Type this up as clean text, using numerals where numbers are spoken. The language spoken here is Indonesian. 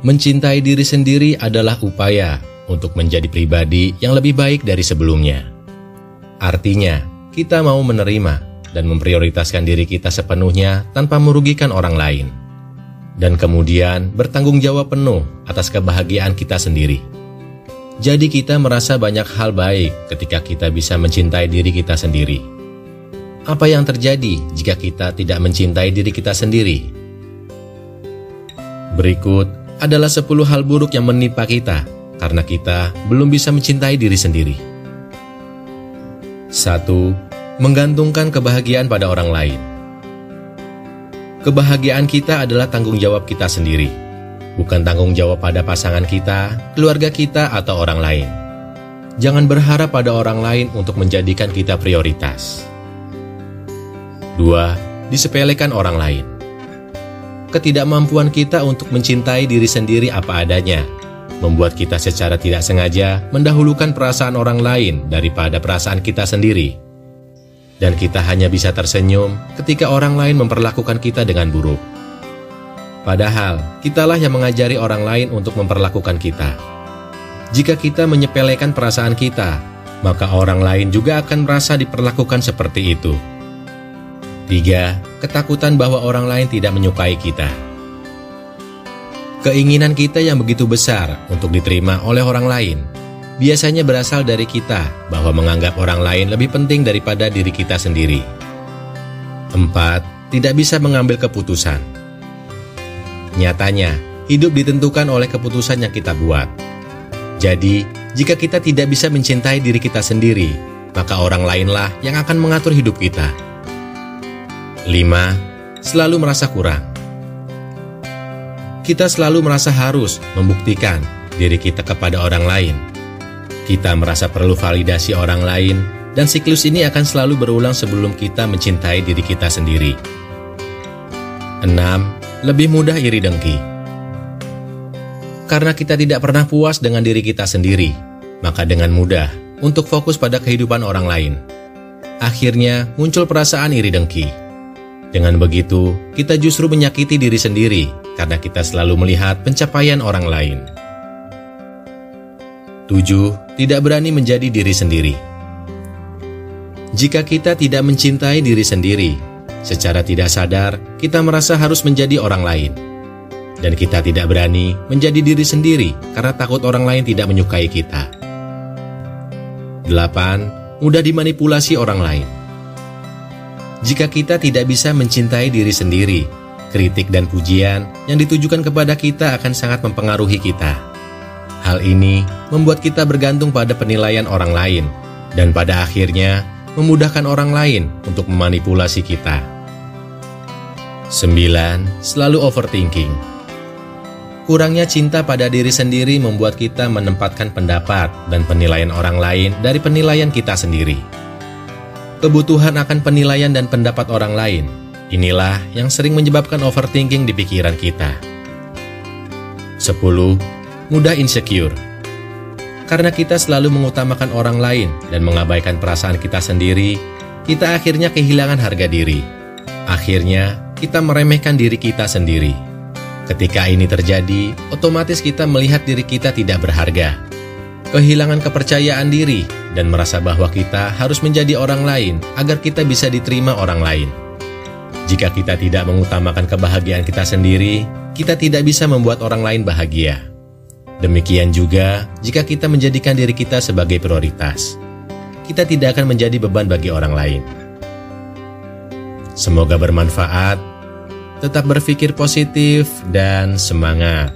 Mencintai diri sendiri adalah upaya untuk menjadi pribadi yang lebih baik dari sebelumnya. Artinya, kita mau menerima dan memprioritaskan diri kita sepenuhnya tanpa merugikan orang lain. Dan kemudian bertanggung jawab penuh atas kebahagiaan kita sendiri. Jadi kita merasa banyak hal baik ketika kita bisa mencintai diri kita sendiri. Apa yang terjadi jika kita tidak mencintai diri kita sendiri? Berikut adalah 10 hal buruk yang menimpa kita karena kita belum bisa mencintai diri sendiri. 1. Menggantungkan kebahagiaan pada orang lain. Kebahagiaan kita adalah tanggung jawab kita sendiri, bukan tanggung jawab pada pasangan kita, keluarga kita, atau orang lain. Jangan berharap pada orang lain untuk menjadikan kita prioritas. 2. Disepelekan orang lain. Ketidakmampuan kita untuk mencintai diri sendiri apa adanya membuat kita secara tidak sengaja mendahulukan perasaan orang lain daripada perasaan kita sendiri. Dan kita hanya bisa tersenyum ketika orang lain memperlakukan kita dengan buruk. Padahal, kitalah yang mengajari orang lain untuk memperlakukan kita. Jika kita menyepelekan perasaan kita, maka orang lain juga akan merasa diperlakukan seperti itu. 3. Ketakutan bahwa orang lain tidak menyukai kita. Keinginan kita yang begitu besar untuk diterima oleh orang lain biasanya berasal dari kita bahwa menganggap orang lain lebih penting daripada diri kita sendiri. 4. Tidak bisa mengambil keputusan. Nyatanya, hidup ditentukan oleh keputusan yang kita buat. Jadi, jika kita tidak bisa mencintai diri kita sendiri, maka orang lainlah yang akan mengatur hidup kita. 5. Selalu merasa kurang. Kita selalu merasa harus membuktikan diri kita kepada orang lain. Kita merasa perlu validasi orang lain, dan siklus ini akan selalu berulang sebelum kita mencintai diri kita sendiri. 6. Lebih mudah iri dengki. Karena kita tidak pernah puas dengan diri kita sendiri, maka dengan mudah untuk fokus pada kehidupan orang lain. Akhirnya muncul perasaan iri dengki. Dengan begitu, kita justru menyakiti diri sendiri karena kita selalu melihat pencapaian orang lain. 7. Tidak berani menjadi diri sendiri. Jika kita tidak mencintai diri sendiri, secara tidak sadar kita merasa harus menjadi orang lain. Dan kita tidak berani menjadi diri sendiri karena takut orang lain tidak menyukai kita. 8. Mudah dimanipulasi orang lain. Jika kita tidak bisa mencintai diri sendiri, kritik dan pujian yang ditujukan kepada kita akan sangat mempengaruhi kita. Hal ini membuat kita bergantung pada penilaian orang lain, dan pada akhirnya memudahkan orang lain untuk memanipulasi kita. 9. Selalu overthinking. Kurangnya cinta pada diri sendiri membuat kita menempatkan pendapat dan penilaian orang lain dari penilaian kita sendiri. Kebutuhan akan penilaian dan pendapat orang lain, inilah yang sering menyebabkan overthinking di pikiran kita. 10. Mudah insecure. Karena kita selalu mengutamakan orang lain dan mengabaikan perasaan kita sendiri, kita akhirnya kehilangan harga diri. Akhirnya, kita meremehkan diri kita sendiri. Ketika ini terjadi, otomatis kita melihat diri kita tidak berharga. Kehilangan kepercayaan diri dan merasa bahwa kita harus menjadi orang lain agar kita bisa diterima orang lain. Jika kita tidak mengutamakan kebahagiaan kita sendiri, kita tidak bisa membuat orang lain bahagia. Demikian juga jika kita menjadikan diri kita sebagai prioritas. Kita tidak akan menjadi beban bagi orang lain. Semoga bermanfaat. Tetap berpikir positif dan semangat.